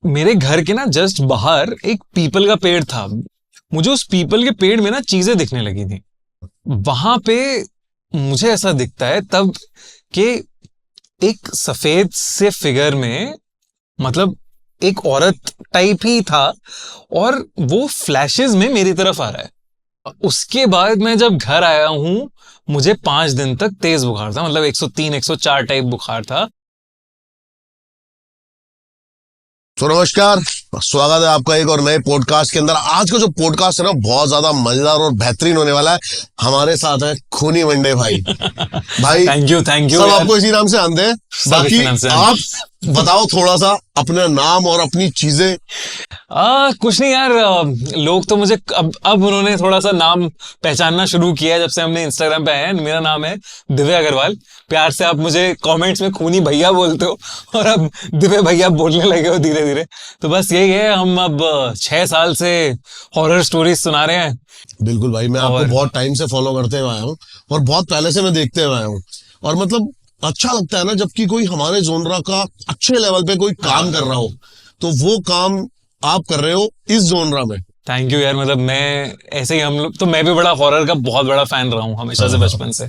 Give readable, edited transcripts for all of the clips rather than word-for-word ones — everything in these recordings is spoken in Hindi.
मेरे घर के ना जस्ट बाहर एक पीपल का पेड़ था। मुझे उस पीपल के पेड़ में ना चीजें दिखने लगी थी। वहां पे मुझे ऐसा दिखता है तब कि एक सफेद से फिगर में, मतलब एक औरत टाइप ही था, और वो फ्लैशेस में मेरी तरफ आ रहा है। उसके बाद मैं जब घर आया हूं, मुझे 5 दिन तक तेज बुखार था, मतलब 103 104 टाइप बुखार था। तो नमस्कार, स्वागत है आपका एक और नए पॉडकास्ट के अंदर। आज का जो पॉडकास्ट है ना, बहुत ज्यादा मजेदार और बेहतरीन होने वाला है। हमारे साथ है खूनी मंडे भाई। भाई थैंक यू सब यार। आपको इसी नाम से जानते हैं। सब इसी बाकी नाम से आप बताओ थोड़ा सा अपना नाम और अपनी चीजें। कुछ नहीं यार, लोग तो मुझे अब उन्होंने थोड़ा सा नाम पहचानना शुरू किया है जब से हमने इंस्टाग्राम पे आए हैं। मेरा नाम है दिव्य अग्रवाल। प्यार से आप मुझे कमेंट्स में खूनी भैया बोलते हो, और अब दिव्य भैया बोलने लगे हो धीरे धीरे। तो बस यही है, हम अब 6 साल से हॉरर स्टोरीज सुना रहे हैं। बिल्कुल भाई, मैं आपको बहुत टाइम से फॉलो करते हुए आया हूँ और बहुत पहले से मैं देखते हुए आया हूँ। और मतलब अच्छा लगता है ना जबकि कोई हमारे जोनरा का अच्छे लेवल पे कोई काम कर रहा हो, तो वो काम आप कर रहे हो इस जोनरा में। थैंक यू यार। मतलब मैं ऐसे ही, हम लोग तो, मैं भी बड़ा हॉरर का बहुत बड़ा फैन रहा हूँ हमेशा से, बचपन से।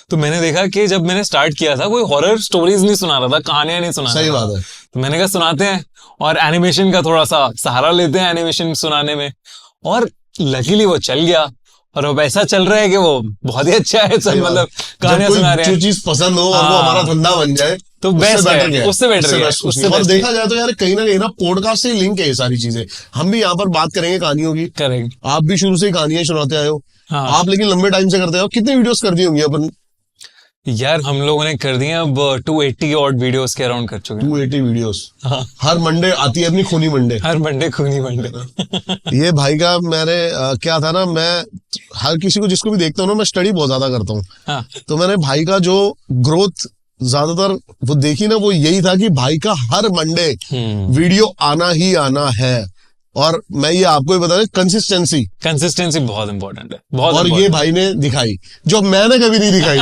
तो मैंने देखा कि जब मैंने स्टार्ट किया था, कोई हॉरर स्टोरीज नहीं सुना रहा था, कहानियां नहीं सुना सही रहा था। बात है। तो मैंने कहा सुनाते हैं, और एनिमेशन का थोड़ा सा सहारा लेते हैं एनिमेशन सुनाने में। और लकीली वो चल गया, और अब ऐसा चल रहा है कि वो बहुत ही अच्छा है। सब मतलब कहानियां सुना रहे जो हैं। चीज पसंद हो और वो हमारा धंधा बन जाए, तो उससे बेस्ट बेटर है, क्या है? उससे बेटर है, उससे उससे और बेस्ट देखा जाए तो यार कहीं ना पॉडकास्ट से लिंक है ये सारी चीजें। हम भी यहाँ पर बात करेंगे कहानियों की। करेक्ट। आप भी शुरू से ही कहानियां सुनाते आए हो। हाँ आप लेकिन लंबे टाइम से करते हो। कितनी वीडियोस कर दी होंगी अपन? यार, हम लोगों ने कर दिए अब 280 ऑड वीडियोस के अराउंड कर चुके हैं। 280 वीडियोस। हाँ, हर मंडे आती है अपनी खूनी मंडे। हर मंडे खूनी मंडे। ये भाई का मैंने क्या था ना, मैं हर किसी को जिसको भी देखता हूँ ना, मैं स्टडी बहुत ज्यादा करता हूँ। हाँ, तो मैंने भाई का जो ग्रोथ ज्यादातर वो देखी ना, वो यही था कि भाई का हर मंडे वीडियो आना ही आना है। और मैं ये आपको ही बता दें, कंसिस्टेंसी बहुत इंपॉर्टेंट है, बहुत और ये भाई ने दिखाई जो मैंने कभी नहीं दिखाई।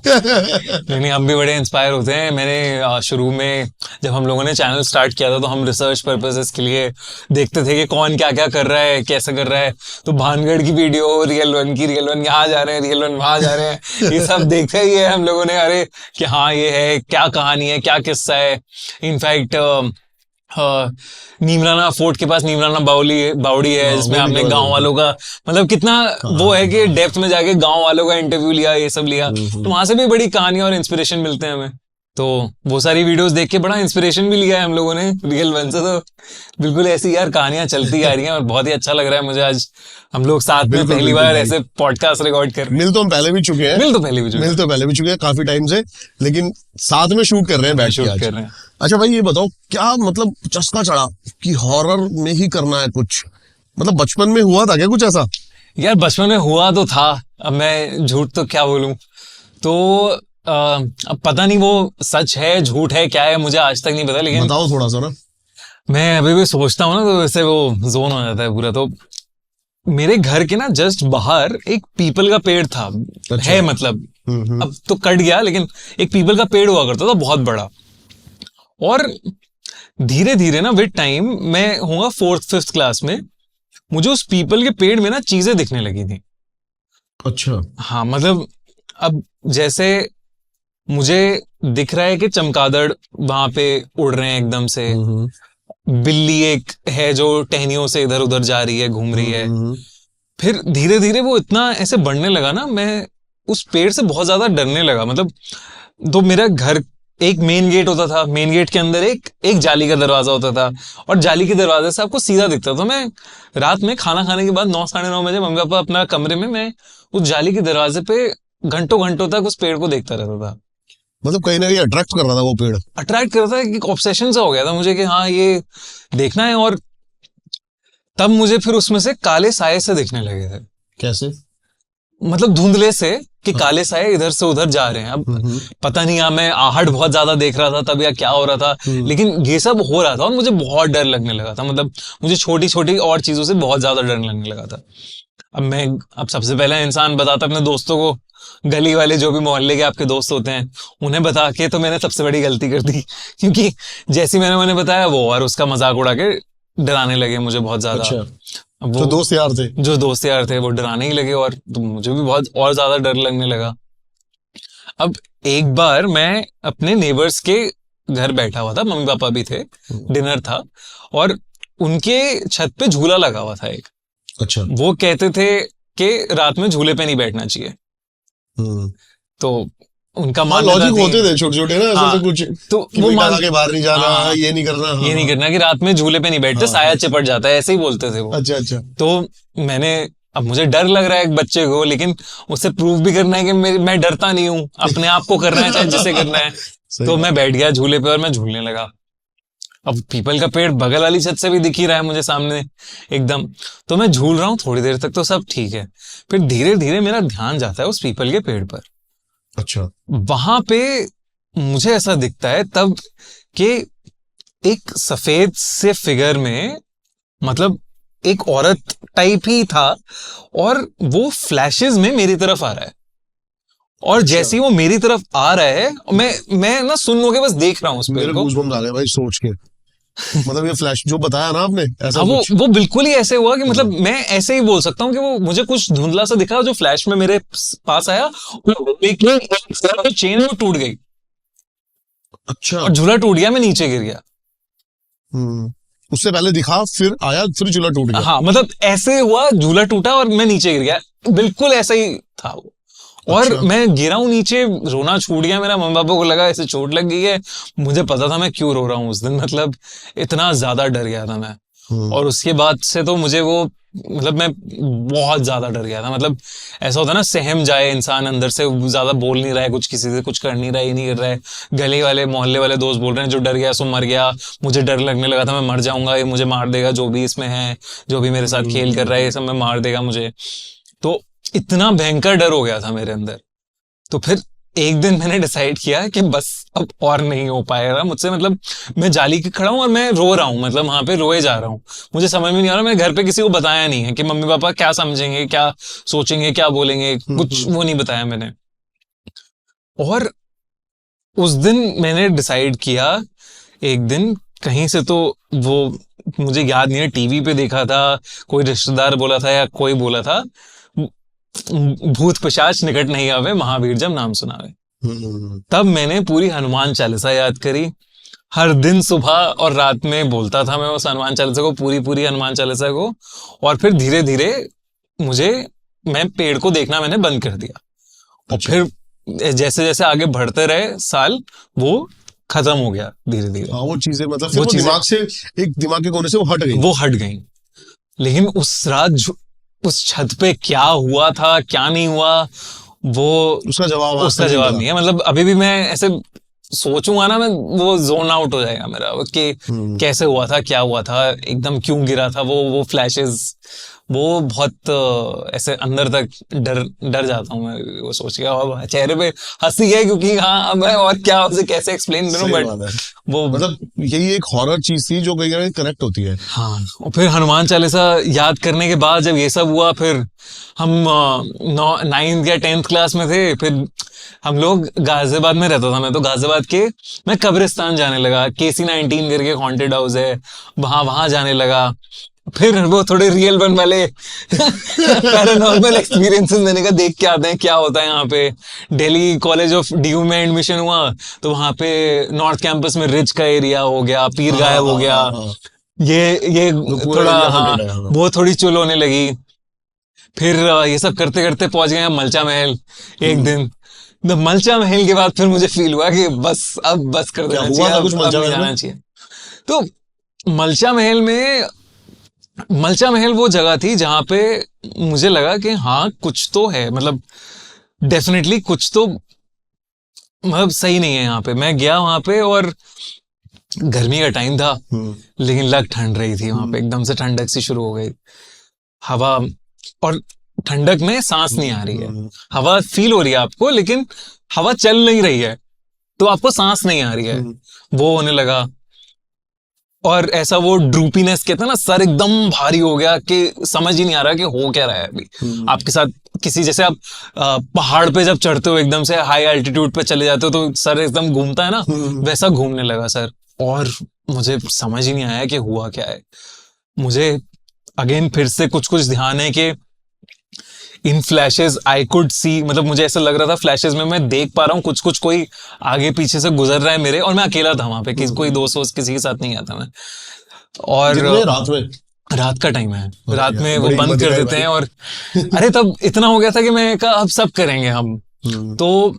नहीं, हम भी बड़े इंस्पायर होते हैं। मैंने शुरू में जब हम लोगों ने चैनल स्टार्ट किया था, तो हम रिसर्च पर्पसेस के लिए देखते थे कि कौन क्या क्या कर रहा है, कैसे कर रहा है। तो भानगढ़ की वीडियो, रियल वन यहाँ जा रहे हैं, रियल वन वहां जा रहे हैं, ये सब देखते ही है हम लोगों ने। अरे कि हाँ, ये है, क्या कहानी है, क्या किस्सा है। इनफैक्ट नीमराना फोर्ट के पास नीमराना बावड़ी है, जिसमें हमने गांव वालों का, मतलब कितना वो है कि डेप्थ में जाके गांव वालों का इंटरव्यू लिया, ये सब लिया। तो वहां से भी बड़ी कहानी और इंस्पिरेशन मिलते हैं हमें। तो वो सारी वीडियोस देख के बड़ा इंस्पिरेशन भी लिया है हम लोगों ने रियल वन से। तो बिल्कुल ऐसी यार कहानियां चलती आ रही हैं, और बहुत ही अच्छा लग रहा है मुझे आज हम लोग साथ में पहली बार ऐसे पॉडकास्ट रिकॉर्ड कर रहे हैं। मिल तो हम पहले भी चुके हैं, काफी टाइम से, लेकिन साथ में शूट कर रहे हैं, बैठ के आज। कर रहे हैं। अच्छा भाई, ये बताओ क्या मतलब चस्का चढ़ा कि हॉरर में ही करना है कुछ? मतलब बचपन में हुआ था क्या कुछ ऐसा? यार बचपन में हुआ तो था, अब मैं झूठ तो क्या बोलूं। तो अब पता नहीं वो सच है झूठ है क्या है, मुझे आज तक नहीं पता। लेकिन बताओ थोड़ा सा ना। मैं अभी भी सोचता हूँ ना, तो वैसे वो जोन हो जाता है पूरा। तो मेरे घर के ना जस्ट बाहर एक पीपल का पेड़ था। अच्छा। है मतलब, अब तो कट गया, लेकिन एक पीपल का पेड़ हुआ करता था बहुत बड़ा। और धीरे धीरे ना विद टाइम, मैं होऊंगा 4th 5th क्लास में, मुझे उस पीपल के पेड़ में ना चीजें दिखने लगी थी। अच्छा। हाँ, मतलब अब जैसे मुझे दिख रहा है कि चमगादड़ वहां पे उड़ रहे हैं एकदम से। बिल्ली एक है जो टहनियों से इधर उधर जा रही है, घूम रही है। फिर धीरे धीरे वो इतना ऐसे बढ़ने लगा ना, मैं उस पेड़ से बहुत ज्यादा डरने लगा। मतलब तो मेरा घर, एक मेन गेट होता था, मेन गेट के अंदर एक जाली का दरवाजा होता था, और जाली के दरवाजे से आपको सीधा दिखता था। तो मैं रात में खाना खाने के बाद 9 साढ़े 9 बजे, मम्मी पापा अपना कमरे में, मैं उस जाली के दरवाजे पे घंटों घंटों तक उस पेड़ को देखता रहता था। मतलब कहीं ना कहीं अट्रैक्ट कर रहा था वो पेड़। अट्रैक्ट कर रहा था, एक ऑब्सेशन सा हो गया था मुझे कि हाँ ये देखना है। और तब मुझे फिर उसमें से काले साये से दिखने लगे थे। कैसे? मतलब धुंधले से, कि काले साये इधर से उधर जा रहे हैं। अब पता नहीं, मैं आहट बहुत ज्यादा देख रहा था तब या क्या हो रहा था, लेकिन ये सब हो रहा था और मुझे बहुत डर लगने लगा था। मतलब मुझे छोटी छोटी और चीजों से बहुत ज्यादा डर लगने लगा था। अब सबसे पहला इंसान बताता अपने दोस्तों को, गली वाले जो भी मोहल्ले के आपके दोस्त होते हैं उन्हें बता के, तो मैंने सबसे बड़ी गलती कर दी क्योंकि जैसे मैंने उन्हें बताया वो और उसका मजाक उड़ा के डराने लगे मुझे बहुत ज्यादा। अच्छा, अब तो वो दोस्त यार थे। जो दोस्त यार थे वो डराने ही लगे, और तो मुझे भी बहुत और ज्यादा डर लगने लगा। अब एक बार मैं अपने नेबर्स के घर बैठा हुआ था, मम्मी पापा भी थे, डिनर था, और उनके छत पे झूला लगा हुआ था एक। अच्छा। वो कहते थे कि रात में झूले पे नहीं बैठना चाहिए, तो उनका हाँ, मानना लॉजिक थी। होते थे छोटे छोटे ना, ऐसे हाँ, तो कुछ तो कि वो बेटा मान आगे बाहर नहीं जाना, हाँ, ये नहीं करना, ये नहीं करना कि रात में झूले पे नहीं बैठते, हाँ, साया चिपट जाता है, ऐसे ही बोलते थे वो। अच्छा अच्छा। तो मैंने, अब मुझे डर लग रहा है एक बच्चे को, लेकिन उसे प्रूव भी करना है कि मैं डरता नहीं हूँ, अपने आप को करना है चाहे जिसे करना है। तो मैं बैठ गया झूले पे और मैं झूलने लगा। अब पीपल का पेड़ बगल वाली छत से भी दिख ही रहा है मुझे सामने एकदम। तो मैं झूल रहा हूँ, थोड़ी देर तक तो सब ठीक है, फिर धीरे धीरे मेरा ध्यान जाता है उस पीपल के पेड़ पर। अच्छा। वहां पे मुझे ऐसा दिखता है तब कि एक सफेद से फिगर में, मतलब एक औरत टाइप ही था, और वो फ्लैशेस में मेरी तरफ आ रहा है। और अच्छा। जैसे ही वो मेरी तरफ आ रहा है, मैं ना सुन के बस देख रहा हूँ उस पेड़ मेरे को। गूज़बम्स आ गए भाई सोच के। मतलब ये फ्लैश जो बताया ना आपने, ऐसा हाँ, कुछ। वो बिल्कुल ही ऐसे हुआ कि मतलब मैं ऐसे ही बोल सकता हूँ कि वो मुझे कुछ धुंधला सा दिखा जो फ्लैश में मेरे पास आया, और चेन वो टूट गई अच्छा। और झूला टूट गया, मैं नीचे गिर गया। उससे पहले दिखा, फिर आया, फिर चूल्हा टूट गया। हाँ, मतलब ऐसे हुआ, झूला टूटा और मैं नीचे गिर गया, बिल्कुल ऐसा ही था वो। और अच्छा। मैं गिरा हूं नीचे, रोना छूट गया मेरा, मम्मी पापा को लगा ऐसे चोट लग गई है। मुझे पता था मैं क्यों रो रहा हूँ उस दिन, मतलब इतना ज्यादा डर गया था मैं। और उसके बाद से तो मुझे वो, मतलब मैं बहुत ज्यादा डर गया था। मतलब ऐसा होता है ना, सहम जाए इंसान अंदर से, ज्यादा बोल नहीं रहा है कुछ, किसी से कुछ कर नहीं रहा है, ये नहीं कर रहा है, गले वाले मोहल्ले वाले दोस्त बोल रहे हैं जो डर गया सो मर गया, मुझे डर लगने लगा था मैं मर जाऊंगा, ये मुझे मार देगा, जो भी इसमें है, जो भी मेरे साथ खेल कर रहा है, ये सब में मार देगा मुझे। तो इतना भयंकर डर हो गया था मेरे अंदर। तो फिर एक दिन मैंने डिसाइड किया कि बस अब और नहीं हो पाएगा मुझसे, मतलब मैं जाली के खड़ा हूं और मैं रो रहा हूं, मतलब वहां पे रोए जा रहा हूं। मुझे समझ में नहीं आ रहा, मैंने घर पे किसी को बताया नहीं है कि मम्मी पापा क्या समझेंगे, क्या सोचेंगे, क्या बोलेंगे, कुछ वो नहीं बताया मैंने। और उस दिन मैंने डिसाइड किया, एक दिन कहीं से तो वो, मुझे याद नहीं है, टीवी पे देखा था, कोई रिश्तेदार बोला था या कोई बोला था, भूत पिशाच निकट नहीं आवे, महावीर जब नाम सुनावे। तब मैंने पूरी हनुमान चालीसा याद करी। हर दिन सुबह और रात में बोलता था मैं उस हनुमान चालीसा को, पूरी पूरी हनुमान चालीसा को। और फिर धीरे धीरे मुझे, मैं पेड़ को देखना मैंने बंद कर दिया। और फिर जैसे जैसे आगे बढ़ते रहे साल, वो खत्म हो गया धीरे धीरे। हाँ, वो चीजें मतलब फिर वो दिमाग से, एक दिमाग के कोने से वो हट गई। लेकिन उस रात उस छत पे क्या हुआ था, क्या नहीं हुआ, वो उसका जवाब नहीं है। मतलब अभी भी मैं ऐसे सोचूंगा ना, मैं वो जोन आउट हो जाएगा मेरा कि कैसे हुआ था, क्या हुआ था, एकदम क्यों गिरा था, वो फ्लैशेस, वो बहुत ऐसे अंदर तक डर जाता हूँ मैं वो सोच के। और चेहरे पे हंसी है क्योंकि हाँ, मैं और क्या उसे कैसे एक्सप्लेन करूं, बट वो मतलब यही एक हॉरर चीज थी जो कहीं ना कहीं कनेक्ट होती है। हाँ। और फिर हनुमान चालीसा याद करने के बाद जब ये सब हुआ, फिर हम 9th या 10th क्लास में थे, फिर हम लोग गाजियाबाद में रहता था मैं, तो गाजियाबाद के मैं कब्रिस्तान जाने लगा, KC-19 करके हॉन्टेड हाउस है, वहां जाने लगा। फिर वो थोड़े रियल वन वाले पैरानॉर्मल एक्सपीरियंसेस मैंने कहा देख के आते हैं क्या होता है यहाँ पे। दिल्ली कॉलेज ऑफ DU में एडमिशन हुआ, तो वहां पे नॉर्थ कैंपस में रिच का एरिया हो गया, पीर गायब हो गया, ये थोड़ा वो थोड़ी चुल होने लगी। फिर ये सब करते करते पहुंच गए मलचा महल एक दिन। तो मलचा महल के बाद फिर मुझे फील हुआ कि बस अब बस कर देना चाहिए, अब नहीं जाना चाहिए। तो मलचा महल वो जगह थी जहां पे मुझे लगा कि हाँ कुछ तो है, मतलब डेफिनेटली कुछ तो, मतलब सही नहीं है यहाँ पे। मैं गया वहां पे और गर्मी का टाइम था, लेकिन लग ठंड रही थी वहां पे, एकदम से ठंडक सी शुरू हो गई, हवा, और ठंडक में सांस नहीं आ रही है, हवा फील हो रही है आपको लेकिन हवा चल नहीं रही है, तो आपको सांस नहीं आ रही है, वो होने लगा। और ऐसा वो ड्रूपीनेस कहते हैं ना, सर एकदम भारी हो गया कि समझ ही नहीं आ रहा कि हो क्या रहा है अभी आपके साथ। किसी जैसे आप पहाड़ पे जब चढ़ते हो एकदम से हाई एल्टीट्यूड पे चले जाते हो तो सर एकदम घूमता है ना, वैसा घूमने लगा सर। और मुझे समझ ही नहीं आया कि हुआ क्या है। मुझे अगेन फिर से कुछ कुछ ध्यान है कि इन फ्लैशेस आई कुड सी, मतलब मुझे ऐसा लग रहा था फ्लैशेस में मैं देख पा रहा हूँ कुछ कुछ, कोई आगे पीछे से गुजर रहा है मेरे, और मैं अकेला था वहां पे, कोई दोस्त वोस्त किसी के साथ नहीं आता मैं। और रात का टाइम है, रात में वो बंद कर देते हैं। और अरे तब इतना हो गया था कि मैं कहा अब सब करेंगे हम। तो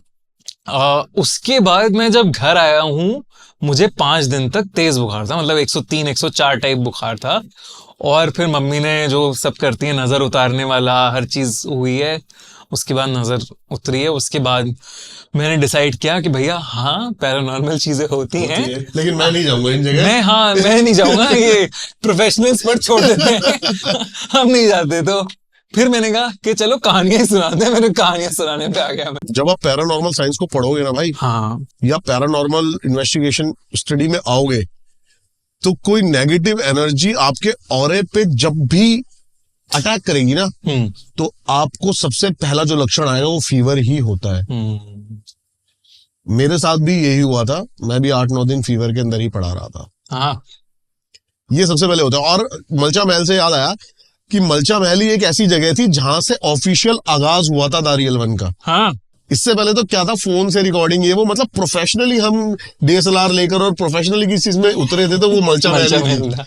उसके बाद मैं जब घर आया हूँ, मुझे 5 दिन तक तेज बुखार था, मतलब 103 104 टाइप बुखार था। और फिर मम्मी ने जो सब करती है नजर उतारने वाला हर चीज हुई है, उसके बाद नजर उतरी है। उसके बाद मैंने डिसाइड किया कि भैया हाँ पैरानॉर्मल चीजें होती हैं, लेकिन मैं नहीं जाऊंगा इन जगह। मैं नहीं जाऊंगा, ये प्रोफेशनल्स पर छोड़ देते हैं हम नहीं जाते। तो फिर मैंने कहा कि चलो कहानियां सुनाते हैं, मैंने कहानियां सुनाने पे आ गया मैं। जब आप पैरानॉर्मल साइंस को पढ़ोगे ना भाई, हाँ, या पैरानॉर्मल इन्वेस्टिगेशन स्टडी में आओगे, तो कोई नेगेटिव एनर्जी आपके ऑरे पे जब भी अटैक करेगी ना, तो आपको सबसे पहला जो लक्षण आएगा वो फीवर ही होता है। मेरे साथ भी यही हुआ था, मैं भी 8-9 दिन फीवर के अंदर ही पड़ा रहा था। हाँ, ये सबसे पहले होता है। और मलचा महल से याद आया कि मलचा महल ही एक ऐसी जगह थी जहां से ऑफिशियल आगाज हुआ था दारियल 1 का। हाँ, इससे पहले तो क्या था, फोन से रिकॉर्डिंग, ये वो, मतलब प्रोफेशनली हम डीएसएलआर लेकर और प्रोफेशनली किस चीज में उतरे थे, तो वो मलचा महल था।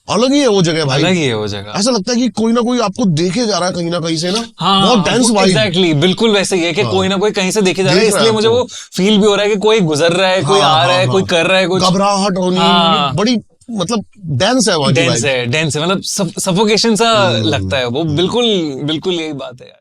अलग ही है वो जगह भाई, अलग ही है वो जगह। ऐसा लगता है कि कोई ना कोई आपको देखे जा रहा है कहीं ना कहीं से ना। हाँ, बहुत डेंस वाइब। एग्जैक्टली, बिल्कुल वैसे ही है कि कोई ना कोई कहीं से देखे जा रहा है, इसलिए मुझे वो फील भी हो रहा है कि कोई गुजर रहा है, कोई आ रहा है, कोई कर रहा है कुछ, घबराहट होनी, बड़ी मतलब डेंस है, डेंस है, मतलब सफोकेशन सा लगता है वो। बिल्कुल बिल्कुल यही बात है यार।